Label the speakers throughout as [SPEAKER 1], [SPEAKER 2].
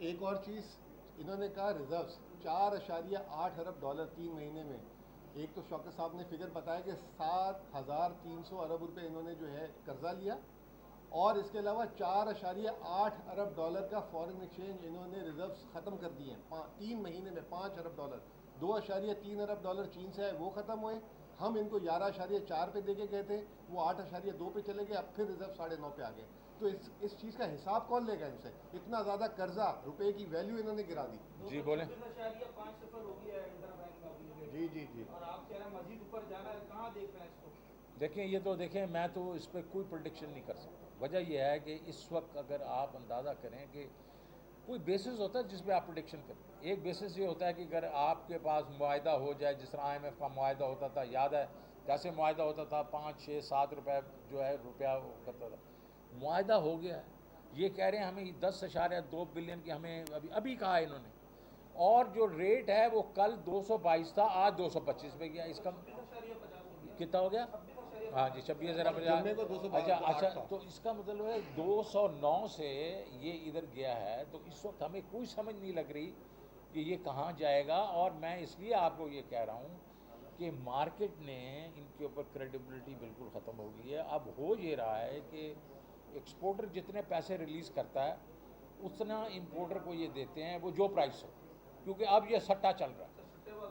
[SPEAKER 1] एक और चीज़ इन्होंने कहा रिजर्व्स 4.8 अरब डॉलर 3 महीने में। एक तो शौकत साहब ने फिगर बताया कि 7,300 अरब रुपए इन्होंने जो है कर्जा लिया, और इसके अलावा 4.8 अरब डॉलर का फॉरेन एक्सचेंज इन्होंने रिजर्व्स ख़त्म कर दिए हैं 3 महीने में। 5 अरब डॉलर, 2.3 अरब डॉलर चीन से है वो ख़त्म हुए। हम इनको 11.4 पे दे के गए थे, वो 8.2 पे चले गए, अब फिर रिजर्व 9.5 पे आ गए। तो इस चीज़ का हिसाब कौन लेगा इनसे? इतना ज़्यादा कर्जा, रुपए की वैल्यू इन्होंने गिरा दी।
[SPEAKER 2] जी बोले।
[SPEAKER 3] 5 हो गया है इंटरबैंक में अभी।
[SPEAKER 1] जी जी जी।
[SPEAKER 3] और आप कह रहे हैं मजीद ऊपर जाना है, कहाँ देख रहे हैं इसको?
[SPEAKER 2] देखें, ये तो देखें, मैं तो इस पर कोई प्रोडिक्शन नहीं कर सकता। वजह यह है कि इस वक्त अगर आप अंदाज़ा करें कि कोई बेसिस होता है जिस पे आप प्रोडिक्शन करें। एक बेसिस ये होता है कि अगर आपके पास मुआहदा हो जाए, जिस तरह IMF का मुआहदा होता था, याद है कैसे मुआहदा होता था, 5, 6, 7 रुपये जो है रुपया करता था। मुआहदा हो गया है, ये कह रहे हैं हमें 10.2 बिलियन की हमें अभी कहा है इन्होंने, और जो रेट है वो कल 222 था, आज 225 पे गया। इसका कितना हो गया? हाँ जी, 26,050। अच्छा, तो इसका मतलब है 209 से ये इधर गया है। तो इस वक्त हमें कोई समझ नहीं लग रही कि ये कहाँ जाएगा। और मैं इसलिए आपको ये कह रहा हूँ कि मार्केट ने इनके ऊपर क्रेडिबिलिटी बिल्कुल ख़त्म हो गई है। अब हो ये रहा है कि एक्सपोर्टर जितने पैसे रिलीज़ करता है उतना इम्पोर्टर को ये देते हैं, वो जो प्राइस हो, क्योंकि अब ये सट्टा चल रहा है,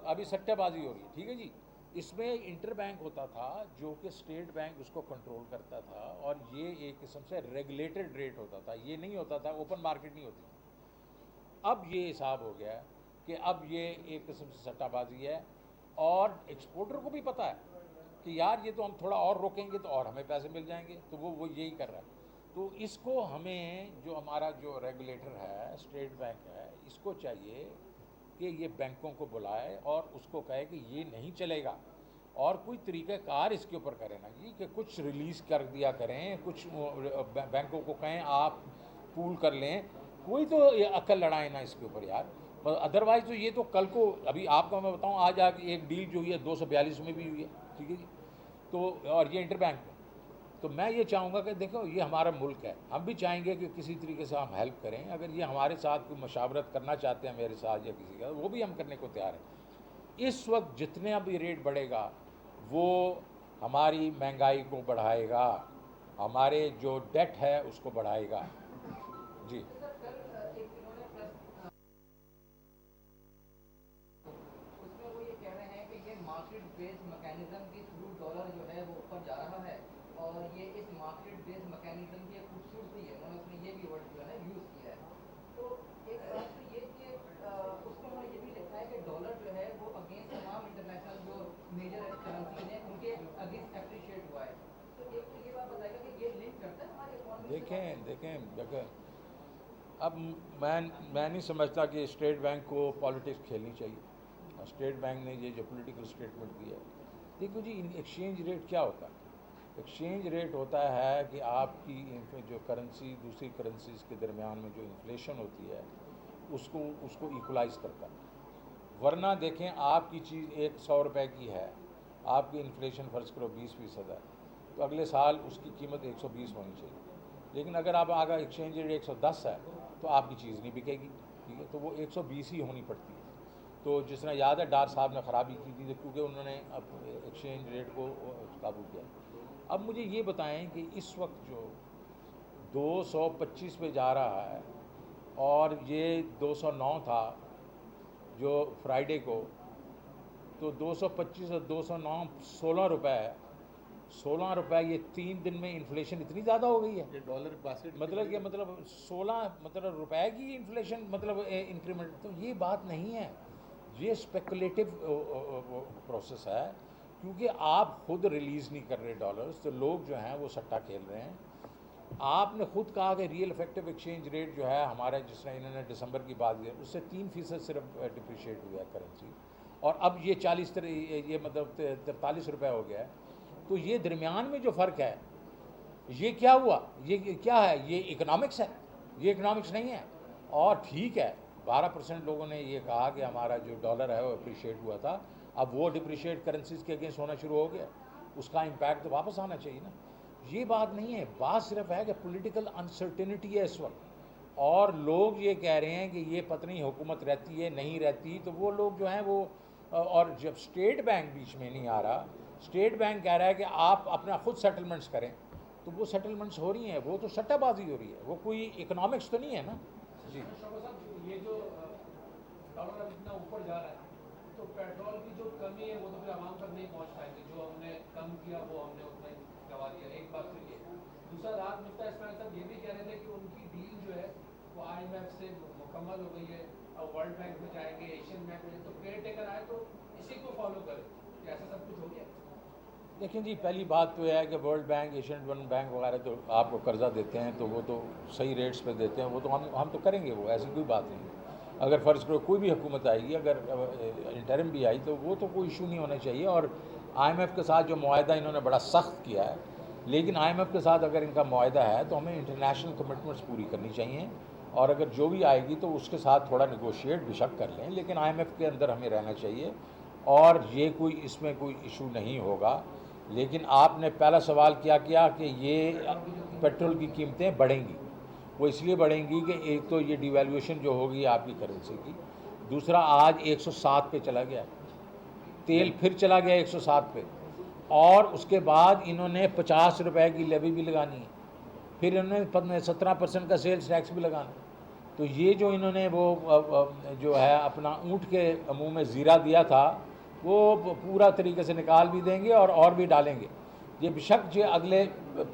[SPEAKER 2] अभी सट्टेबाजी हो रही है। ठीक है जी। इसमें इंटर बैंक होता था जो कि स्टेट बैंक उसको कंट्रोल करता था, और ये एक किस्म से रेगुलेटेड रेट होता था, ये नहीं होता था, ओपन मार्केट नहीं होती। अब ये हिसाब हो गया कि अब ये एक किस्म से सट्टाबाजी है, और एक्सपोर्टर को भी पता है कि यार ये तो हम थोड़ा और रोकेंगे तो और हमें पैसे मिल जाएंगे, तो वो यही कर रहा है। तो इसको हमें, जो हमारा जो रेगुलेटर है स्टेट बैंक है, इसको चाहिए कि ये बैंकों को बुलाए और उसको कहे कि ये नहीं चलेगा, और कोई तरीक़ाकार इसके ऊपर करें ना जी, कि कुछ रिलीज़ कर दिया करें, कुछ बैंकों को कहें आप पूल कर लें, कोई तो ये अक्ल लड़ाए ना इसके ऊपर यार। पर अदरवाइज़ तो ये तो कल को, अभी आपको मैं बताऊं, आज आगे एक डील जो हुई है 242 में भी हुई है। ठीक है जी। तो और ये इंटर बैंक में, तो मैं ये चाहूँगा कि देखो ये हमारा मुल्क है, हम भी चाहेंगे कि किसी तरीके से हम हेल्प करें। अगर ये हमारे साथ कोई मशावरत करना चाहते हैं मेरे साथ या किसी का, वो भी हम करने को तैयार हैं। इस वक्त जितने अब ये रेट बढ़ेगा वो हमारी महंगाई को बढ़ाएगा, हमारे जो डेट है उसको बढ़ाएगा। जी।
[SPEAKER 4] उसमें वो ये कह रहे हैं कि ये मार्केट बेस्ड मैकेनिज्म के थ्रू डॉलर जो है वो ऊपर जा रहा है, और ये इस मार्केट बेस्ड मैकेनिज्म की एक खूबसूरती है। उन्होंने उसमें ये भी वर्ड जो है यूज़ किया है। तो एक बात तो ये कि उसमें उन्होंने ये भी लिखा है कि डॉलर जो है वो अगेंस्ट तमाम इंटरनेशनल जो मेजर करेंसी हैं उनके अगेंस्ट एप्रिशिएट हुआ है। तो एक तो ये बात बताएगा कि ये लिंक करता है हमारे इकोनॉमी से?
[SPEAKER 2] देखें अब मैं नहीं समझता कि स्टेट बैंक को पॉलिटिक्स खेलनी चाहिए। स्टेट बैंक ने ये जो पॉलिटिकल स्टेटमेंट दिया है, देखो जी, एक्सचेंज रेट क्या होता है? एक्सचेंज रेट होता है कि आपकी जो करेंसी दूसरी करेंसीज के दरमियान में जो इन्फ्लेशन होती है उसको इक्वलाइज करता है। वरना देखें, आपकी चीज़ 100 रुपये की है, आपकी इन्फ्लेशन फ़र्ज़ करो 20% है, तो अगले साल उसकी कीमत 120 होनी चाहिए। लेकिन अगर आप अगर एक्सचेंज रेट 110 है तो आपकी चीज़ नहीं बिकेगी। ठीक है, तो वो 120 ही होनी पड़ती है। तो जिस तरह याद है डार साहब ने ख़राबी की थी, क्योंकि उन्होंने अब एक्सचेंज रेट को काबू किया। अब मुझे ये बताएं कि इस वक्त जो 225 पे जा रहा है, और ये 209 था जो फ्राइडे को, तो 225 और 209 16 रुपये है। 16 रुपये, ये 3 दिन में इन्फ्लेशन इतनी ज़्यादा हो गई है।
[SPEAKER 1] ये डॉलर 62
[SPEAKER 2] मतलब कि मतलब 16 मतलब रुपए की इन्फ्लेशन, मतलब इंक्रीमेंट। तो ये बात नहीं है, ये स्पेकुलेटिव प्रोसेस है, क्योंकि आप खुद रिलीज़ नहीं कर रहे डॉलर्स, तो लोग जो हैं वो सट्टा खेल रहे हैं। आपने खुद कहा कि रियल इफेक्टिव एक्सचेंज रेट जो है हमारे, जिस तरह इन्होंने दिसंबर की बात की, उससे 3% सिर्फ डिप्रिशिएट हुआ है करेंसी, और अब ये 40 ये मतलब 43 रुपये हो गया है। तो ये दरमियान में जो फ़र्क है, ये क्या हुआ? ये क्या है? ये इकोनॉमिक्स है? ये इकोनॉमिक्स नहीं है। और ठीक है, 12% लोगों ने ये कहा कि हमारा जो डॉलर है वो अप्रिशिएट हुआ था, अब वो डिप्रिशिएट करेंसीज के अगेंस्ट होना शुरू हो गया, उसका इम्पैक्ट तो वापस आना चाहिए ना। ये बात नहीं है, बात सिर्फ है कि पॉलिटिकल अनसर्टेनिटी है इस वक्त, और लोग ये कह रहे हैं कि ये पत्नी हुकूमत रहती है नहीं रहती, तो वो लोग जो हैं वो और जब स्टेट बैंक बीच में नहीं आ रहा, स्टेट बैंक कह रहा है कि आप अपना खुद सेटलमेंट्स करें, तो वो सेटलमेंट्स हो रही हैं, वो तो सट्टाबाजी हो रही है, वो कोई इकोनॉमिक्स तो नहीं है ना जी।
[SPEAKER 3] शौकत साहब, ये जो डॉलर अब इतना ऊपर जा रहा है तो पेट्रोल की जो कमी है वो तो फिर आवाम तक नहीं पहुंच पाएगी। जो हमने कम किया वो हमने उतना ही गवा दिया। एक बात तो ये। दूसरा, रात मुफ्ता इस्माइल साहब ये भी कह रहे थे कि उनकी डील जो है वो IMF से मुकम्मल हो गई है, अब वर्ल्ड बैंक में जाएंगे, एशियन बैंक में, तो केयर टेकर आए तो इसी को फॉलो करें। क्या ऐसा सब कुछ हो गया?
[SPEAKER 2] देखिए जी, पहली बात तो यह है कि world bank, Asian development bank वगैरह तो आपको कर्जा देते हैं तो वो तो सही रेट्स पे देते हैं, वो तो हम तो करेंगे, वो ऐसी कोई बात नहीं है। अगर फ़र्ज़ करो कोई भी हुकूमत आएगी, अगर इंटरिम भी आई तो वो तो कोई इशू नहीं होना चाहिए। और IMF के साथ जो मुआहदा इन्होंने बड़ा सख्त किया है, लेकिन IMF के साथ अगर इनका मुआहदा है तो हमें इंटरनेशनल कमिटमेंट्स पूरी करनी चाहिए, और अगर जो भी आएगी तो उसके साथ थोड़ा निगोशिएट बेशक कर लें, लेकिन IMF के अंदर हमें रहना चाहिए और ये कोई इसमें कोई इशू नहीं होगा। लेकिन आपने पहला सवाल क्या किया कि ये पेट्रोल की कीमतें बढ़ेंगी, वो इसलिए बढ़ेंगी कि एक तो ये डिवैल्यूएशन जो होगी आपकी करेंसी की, दूसरा आज 107 पे चला गया, तेल फिर चला गया 107 पे, और उसके बाद इन्होंने 50 रुपए की लेवी भी लगानी है, फिर इन्होंने 17% का सेल्स टैक्स भी लगाना है। तो ये जो इन्होंने वो जो है अपना ऊँट के मुंह में ज़ीरा दिया था वो पूरा तरीके से निकाल भी देंगे और भी डालेंगे। ये बेशक जो अगले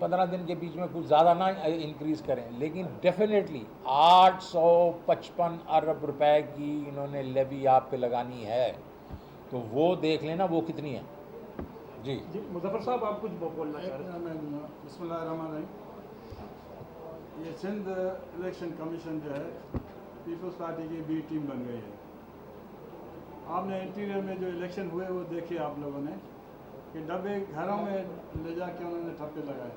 [SPEAKER 2] 15 दिन के बीच में कुछ ज़्यादा ना इंक्रीज़ करें, लेकिन डेफिनेटली 855 अरब रुपए की इन्होंने लेवी आप पे लगानी है, तो वो देख लेना वो कितनी है। जी
[SPEAKER 5] मुजफ्फर साहब, आप कुछ बोलना चाह रहे हैं?
[SPEAKER 6] बिस्मिल्लाहिर्रहमानिर्रहीम। ये सिंध इलेक्शन कमीशन जो है पीपल्स पार्टी की बी टीम बन गई है। आपने इंटीरियर में जो इलेक्शन हुए वो देखे आप लोगों ने कि डब्बे घरों में ले जाके उन्होंने ठप्पे लगाए।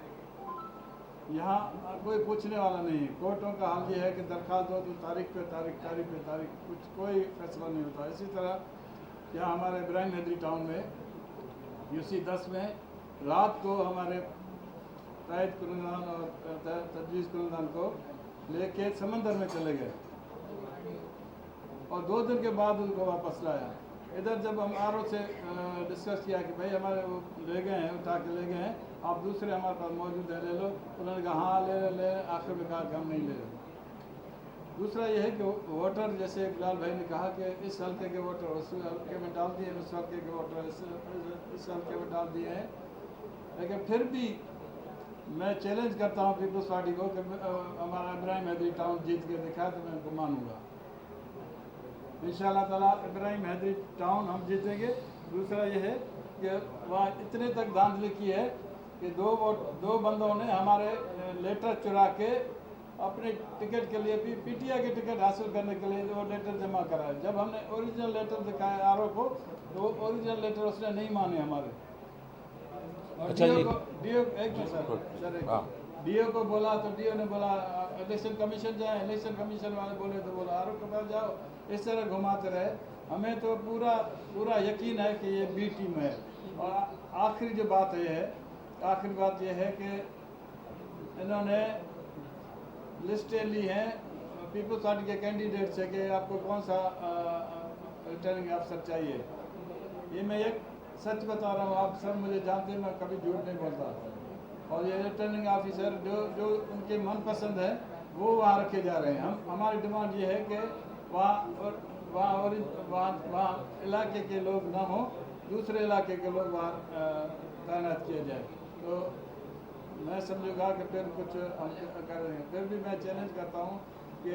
[SPEAKER 6] यहाँ कोई पूछने वाला नहीं है। कोर्टों का हाल ये है कि दरख्वास्त दो तो तारीख पे तारीख कुछ कोई फैसला नहीं होता। इसी तरह यहाँ हमारे इब्राहिम हैदरी टाउन में UC 10 में रात को हमारे तायद कुरंदान और तजवीज़ कुरंदान को लेके समंदर में चले गए और 2 दिन के बाद उनको वापस लाया। इधर जब हम RO से डिस्कस किया कि भाई हमारे वो ले गए हैं, उठा के ले गए हैं, आप दूसरे हमारे पास मौजूद है, ले लो। उन्होंने कहा हाँ ले। आखिर में कहा कि हम नहीं ले रहे। दूसरा ये है कि वोटर, जैसे बिलाल भाई ने कहा कि इस हल्के के वोटर उस हल्के में डाल दिए, उस हल्के के वोटर इस हल्के में डाल दिए हैं। लेकिन फिर भी मैं चैलेंज करता हूँ पीपल्स पार्टी को कि हमारा इब्राहिम हैदरी टाउन जीत के दिखाए तो मैं उनको मानूंगा। इंशाअल्लाह ताला इब्राहिम हैदरी टाउन हम जीतेंगे। दूसरा ये है कि वहाँ इतने तक धांधली की है कि दो बंदों ने हमारे लेटर चुरा के अपने टिकट के लिए भी PTI के टिकट हासिल करने के लिए वो लेटर जमा कराए। जब हमने ओरिजिनल लेटर दिखाया RO को तो ओरिजिनल लेटर उसने नहीं माने हमारे। और
[SPEAKER 2] अच्छा जी,
[SPEAKER 6] DO एक मिनट सर, DO को बोला तो DO ने बोला इलेक्शन कमीशन जाए, इलेक्शन कमीशन वाले बोले तो बोला RO के पास जाओ। इस तरह घुमाते रहे। हमें तो पूरा यकीन है कि ये बी टीम है। और आखिरी जो बात ये है कि इन्होंने लिस्टें ली हैं पीपल्स पार्टी के कैंडिडेट से कि आपको कौन सा रिटर्निंग अफसर चाहिए। ये मैं एक सच बता रहा हूँ, आप सब मुझे जानते हैं, मैं कभी झूठ नहीं बोलता। और ये रिटर्निंग ऑफिसर जो उनके मनपसंद है वो वहाँ रखे जा रहे हैं। हमारी डिमांड ये है कि वहाँ इलाके के लोग ना हो, दूसरे इलाके के लोग वहाँ तैनात किए जाए। तो मैं समझूंगा कि फिर कुछ हम कर रहे हैं। फिर भी मैं चैलेंज करता हूँ कि